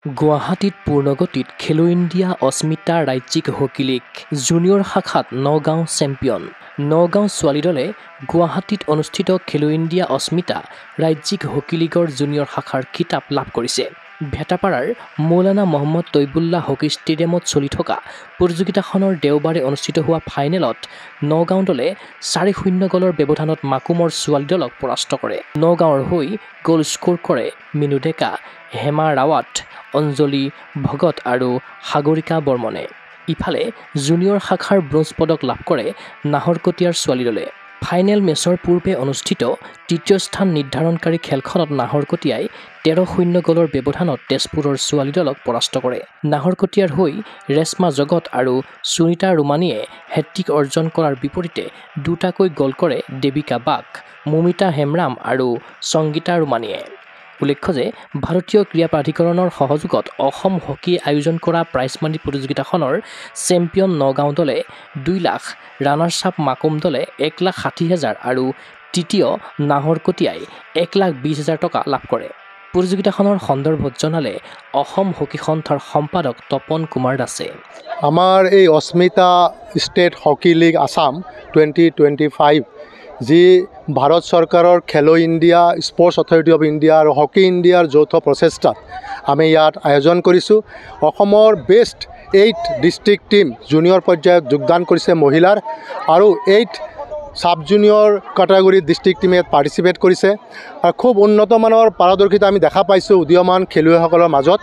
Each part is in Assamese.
গুৱাহাটীত পূৰ্ণগতিত খেলো ইণ্ডিয়া অস্মিতা ৰাজ্যিক হকী লীগ জুনিয়ৰ শাখাত নগাঁও চেম্পিয়ন। নগাঁও ছোৱালী দলে গুৱাহাটীত অনুষ্ঠিত খেলো ইণ্ডিয়া অস্মিতা ৰাজ্যিক হকী লীগৰ জুনিয়ৰ শাখাৰ খিতাপ লাভ কৰিছে। ভেটাপাৰাৰ মৌলানা মহম্মদ তৈবুল্লাহ হকী ষ্টেডিয়ামত চলি থকা প্ৰতিযোগিতাখনৰ দেওবাৰে অনুষ্ঠিত হোৱা ফাইনেলত নগাঁও দলে 4-0 গ'লৰ ব্যৱধানত মাকুমৰ ছোৱালী দলক পৰাস্ত কৰে। নগাঁৱৰ হৈ গ'ল স্ক'ৰ কৰে মিনু ডেকা, হেমা ৰাৱাট, অঞ্জলি ভগত আৰু সাগৰিকা বৰ্মনে। ইফালে জুনিয়ৰ শাখাৰ ব্ৰঞ্জ পদক লাভ কৰে নাহৰকটীয়াৰ ছোৱালী দলে। ফাইনেল মেচৰ পূৰ্বে অনুষ্ঠিত তৃতীয় স্থান নিৰ্ধাৰণকাৰী খেলখনত নাহৰকটীয়াই 13-0 গ'লৰ ব্যৱধানত তেজপুৰৰ ছোৱালী দলক পৰাস্ত কৰে। নাহৰকটীয়াৰ হৈ ৰেশ্মা জগত আৰু সুনিতা ৰুমানীয়ে হেট্ৰিক অৰ্জন কৰাৰ বিপৰীতে দুটাকৈ গ'ল কৰে দেৱিকা বাগ, মমিতা হেমৰাম আৰু সংগীতা ৰুমানীয়ে। উল্লেখ্য যে ভাৰতীয় ক্ৰীড়া প্ৰাধিকৰণৰ সহযোগত অসম হকী আয়োজন কৰা প্ৰাইজমানি প্ৰতিযোগিতাখনৰ চেম্পিয়ন নগাঁও দলে 2 লাখ, ৰানাৰ্ছ আপ মাকুম দলে 1,60,000 আৰু তৃতীয় নাহৰকটীয়াই 1,20,000 টকা লাভ কৰে। প্ৰতিযোগিতাখনৰ সন্দৰ্ভত জনালে অসম হকী সন্থাৰ সম্পাদক তপন কুমাৰ দাসে। আমাৰ এই অস্মিতা ষ্টেট হকী লীগ আছাম 2025 যি ভাৰত চৰকাৰৰ খেলো India, sports authority of India আৰু হকী ইণ্ডিয়াৰ যৌথ প্ৰচেষ্টাত আমি ইয়াত আয়োজন কৰিছোঁ। অসমৰ বেষ্ট 8 ডিষ্ট্ৰিক্ট টীম জুনিয়ৰ পৰ্যায়ত যোগদান কৰিছে মহিলাৰ আৰু 8 সাব জুনিয়ৰ কেটাগৰীত ডিষ্ট্ৰিক্ট টীমে পাৰ্টিচিপেট কৰিছে আৰু খুব উন্নতমানৰ পাৰদৰ্শিতা আমি দেখা পাইছোঁ উদীয়মান খেলুৱৈসকলৰ মাজত।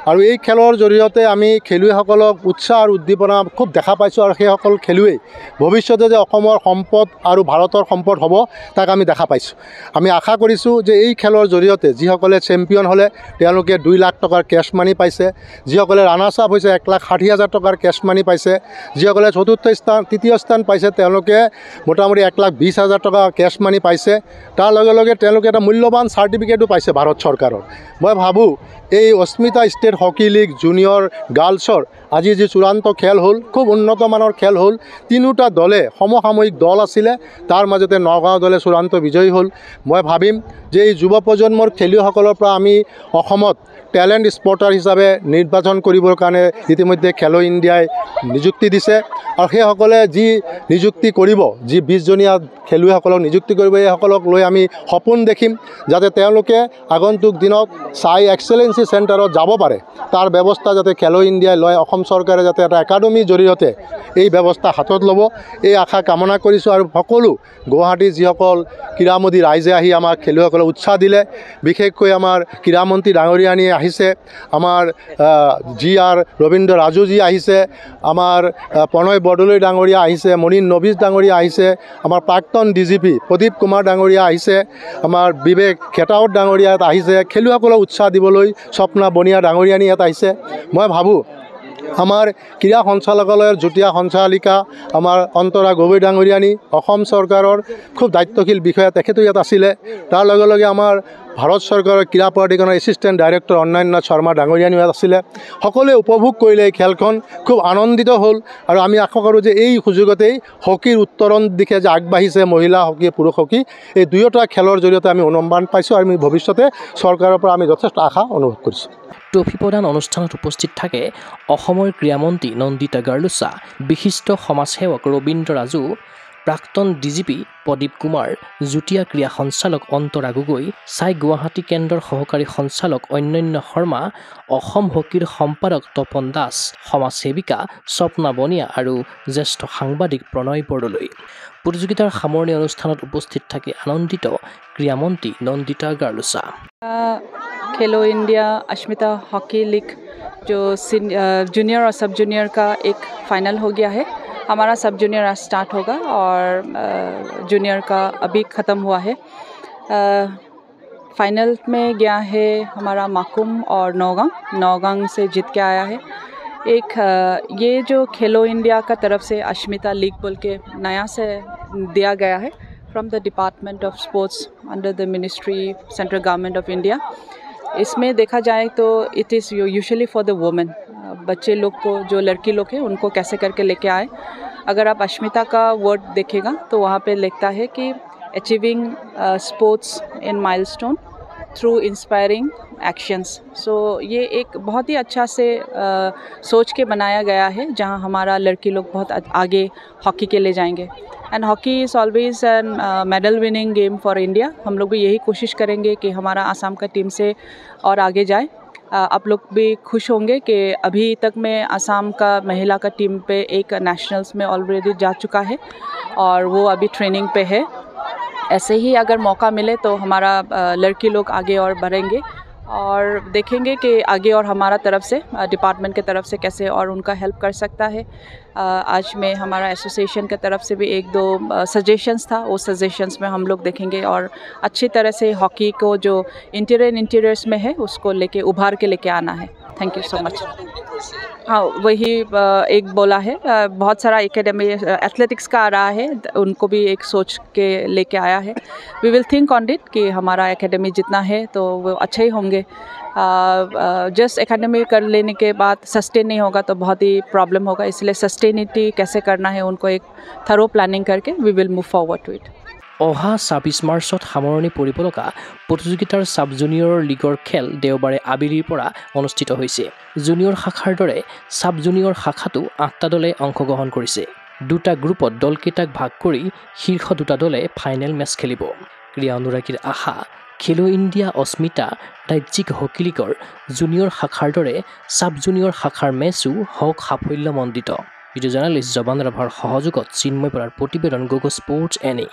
আৰু এই খেলৰ জৰিয়তে আমি খেলুৱৈসকলক উৎসাহ আৰু উদ্দীপনা খুব দেখা পাইছোঁ আৰু সেইসকল খেলুৱৈ ভৱিষ্যতে যে অসমৰ সম্পদ আৰু ভাৰতৰ সম্পদ হ'ব তাক আমি দেখা পাইছোঁ। আমি আশা কৰিছোঁ যে এই খেলৰ জৰিয়তে যিসকলে চেম্পিয়ন হ'লে তেওঁলোকে 2 লাখ টকাৰ কেছ মানি পাইছে, যিসকলে ৰানাৰ্ছ আপ হৈছে 1,60,000 টকাৰ কেছ মানি পাইছে, যিসকলে তৃতীয় স্থান পাইছে তেওঁলোকে মোটামুটি 1,20,000 টকা কেছ মানি পাইছে। তাৰ লগে লগে তেওঁলোকে এটা মূল্যৱান চাৰ্টিফিকেটো পাইছে ভাৰত চৰকাৰৰ। মই ভাবোঁ এই অস্মিতা ষ্টেট হকী লীগ জুনিয়ৰ গাৰ্লছৰ আজি যি চূড়ান্ত খেল হ'ল, খুব উন্নতমানৰ খেল হ'ল। তিনিওটা দলে সমসাময়িক দল আছিলে, তাৰ মাজতে নগাঁও দলে চূড়ান্ত বিজয়ী হ'ল। মই ভাবিম যে এই যুৱ প্ৰজন্মৰ খেলুৱৈসকলৰ পৰা আমি অসমত টেলেণ্ট স্পৰ্টাৰ হিচাপে নিৰ্বাচন কৰিবৰ কাৰণে ইতিমধ্যে খেলো ইণ্ডিয়াই নিযুক্তি দিছে আৰু সেইসকলে যি নিযুক্তি কৰিব, যি 20জনীয়া খেলুৱৈসকলক নিযুক্তি কৰিব, এইসকলক লৈ আমি সপোন দেখিম যাতে তেওঁলোকে আগন্তুক দিনত চাই এক্সেলেঞ্চি চেণ্টাৰত যাব পাৰে। তাৰ ব্যৱস্থা যাতে খেলো ইণ্ডিয়াই লয়, অসম চৰকাৰে যাতে এটা একাডেমীৰ জৰিয়তে এই ব্যৱস্থা হাতত ল'ব, এই আশা কামনা কৰিছোঁ। আৰু সকলো গুৱাহাটীৰ যিসকল ক্ৰীড়ামোদী ৰাইজে আহি আমাৰ খেলুৱৈসকলক উৎসাহ দিলে, বিশেষকৈ আমাৰ ক্ৰীড়ামন্ত্ৰী ডাঙৰীয়ানী আহিছে, আমাৰ GR ৰবীন্দ্ৰ ৰাজুজি আহিছে, আমাৰ প্ৰণয় বৰদলৈ ডাঙৰীয়া আহিছে, মনিন নভিজ ডাঙৰীয়া আহিছে, আমাৰ প্ৰাক্তন DGP প্ৰদীপ কুমাৰ ডাঙৰীয়া আহিছে, আমাৰ বিবেক খেতাৱত ডাঙৰীয়া ইয়াত আহিছে, খেলুৱৈসকলক উৎসাহ দিবলৈ স্বপ্না বনিয়া ডাঙৰীয়ানী ইয়াত আহিছে। মই ভাবোঁ আমাৰ ক্ৰীড়া সঞ্চালকালয়ৰ যুটীয়া সঞ্চালিকা আমাৰ অন্তৰা গগৈ ডাঙৰীয়ানী, অসম চৰকাৰৰ খুব দায়িত্বশীল বিষয়া তেখেতো ইয়াত আছিলে। তাৰ লগে লগে আমাৰ ভাৰত চৰকাৰৰ ক্ৰীড়া প্ৰাধিকৰণৰ এছিষ্টেণ্ট ডাইৰেক্টৰ অন্যান্য শৰ্মা ডাঙৰীয়ানী ইয়াত আছিলে। সকলোৱে উপভোগ কৰিলে এই খেলখন, খুব আনন্দিত হ'ল। আৰু আমি আশা কৰোঁ যে এই সুযোগতেই হকীৰ উত্তৰণ দিশে যে আগবাঢ়িছে মহিলা হকী, পুৰুষ হকী, এই দুয়োটা খেলৰ জৰিয়তে আমি অনুমান পাইছোঁ আৰু আমি ভৱিষ্যতে চৰকাৰৰ পৰা আমি যথেষ্ট আশা অনুভৱ কৰিছোঁ। ট্ৰফি প্ৰদান অনুষ্ঠানত উপস্থিত থাকে অসমৰ ক্ৰীড়ামন্ত্ৰী নন্দিতা গাৰ্লুছা, বিশিষ্ট সমাজসেৱক ৰবীন্দ্ৰ ৰাজু, প্ৰাক্তন DGP প্ৰদীপ কুমাৰ, যুটীয়া ক্ৰীড়া সঞ্চালক অন্তৰা গগৈ, চাই গুৱাহাটী কেন্দ্ৰৰ সহকাৰী সঞ্চালক অন্যান্য শৰ্মা, অসম হকীৰ সম্পাদক তপন দাস, সমাজসেৱিকা স্বপ্না বনিয়া আৰু জ্যেষ্ঠ সাংবাদিক প্ৰণয় বৰদলৈ। প্ৰতিযোগিতাৰ সামৰণি অনুষ্ঠানত উপস্থিত থাকি আনন্দিত ক্ৰীড়ামন্ত্ৰী নন্দিতা গাৰ্লুছা। खेलो इंडिया अश्मिता हॉकी लीग जो जूनियर और सब जूनियर का एक फ़ाइनल हो गया है। हमारा सब जूनियर आज स्टार्ट होगा और जूनियर का अभी ख़त्म हुआ है। फाइनल में गया है हमारा माकुम और नौगांव से जीत के आया है। एक ये जो खेलो इंडिया का तरफ से अश्मिता लीग बोल के नया से दिया गया है from the department of sports under the ministry central government of India. इसमें देखा जाए तो it is usually for the women, बच्चे लोग को, जो लड़की लोग हैं उनको कैसे करके लेके आए। अगर आप अश्मिता का वर्ड देखेगा तो वहाँ पे लिखता है कि achieving sports in milestone through inspiring actions. So ये एक बहुत ही अच्छा से सोच के बनाया गया है, जहां हमारा लड़की लोग बहुत आगे हॉकी के लिए जाएंगे। And hockey is always an medal winning game for India. हम लोग भी यही कोशिश करेंगे कि हमारा आसाम का टीम से और आगे जाए। आप लोग भी खुश होंगे कि अभी तक में आसाम का महिला का टीम पे एक नेशनल्स में ऑलरेडी जा चुका है और वो अभी ट्रेनिंग पे है। ऐसे ही अगर मौका मिले तो हमारा लड़की लोग आगे और बढ़ेंगे और देखेंगे कि आगे और हमारा तरफ से डिपार्टमेंट के तरफ से कैसे और उनका हेल्प कर सकता है। आज में हमारा एसोसिएशन के तरफ से भी 1-2 सजेशंस था, वो सजेशंस में हम लोग देखेंगे और अच्छी तरह से हॉकी को जो इंटीरियर्स में है उसको लेके उभार के लेके आना है। Thank you so much. हाँ, वही एक बोला है, बहुत सारा एकेडमी एथलेटिक्स का आ रहा है, उनको भी एक सोच के लेके आया है। We will think on it कि हमारा एकेडमी जितना है तो वो अच्छे ही होंगे। जस्ट एकेडमी कर लेने के बाद सस्टेन नहीं होगा तो बहुत ही प्रॉब्लम होगा, इसलिए सस्टेनिटी कैसे करना है उनको एक थरो प्लानिंग करके we will move forward to it. অহা ২৬ মাৰ্চত সামৰণি পৰিব লগা প্ৰতিযোগিতাৰ সাব জুনিয়ৰ লীগৰ খেল দেওবাৰে আবেলিৰ পৰা অনুষ্ঠিত হৈছে। জুনিয়ৰ শাখাৰ দৰে সাব জুনিয়ৰ শাখাতো ৮টা দলে অংশগ্ৰহণ কৰিছে। 2টা গ্ৰুপত দলকেইটাক ভাগ কৰি শীৰ্ষ 2টা দলে ফাইনেল মেচ খেলিব। ক্ৰীড়া অনুৰাগীৰ আশা খেলো ইণ্ডিয়া অস্মিতা ৰাজ্যিক হকী লীগৰ জুনিয়ৰ শাখাৰ দৰে সাব জুনিয়ৰ শাখাৰ মেচো হওক সাফল্যমণ্ডিত। ভিডিঅ' জাৰ্নেলিষ্ট জবান ৰাভাৰ সহযোগত চিন্ময় বৰাৰ প্ৰতিবেদন গোগো স্পৰ্টছ NA।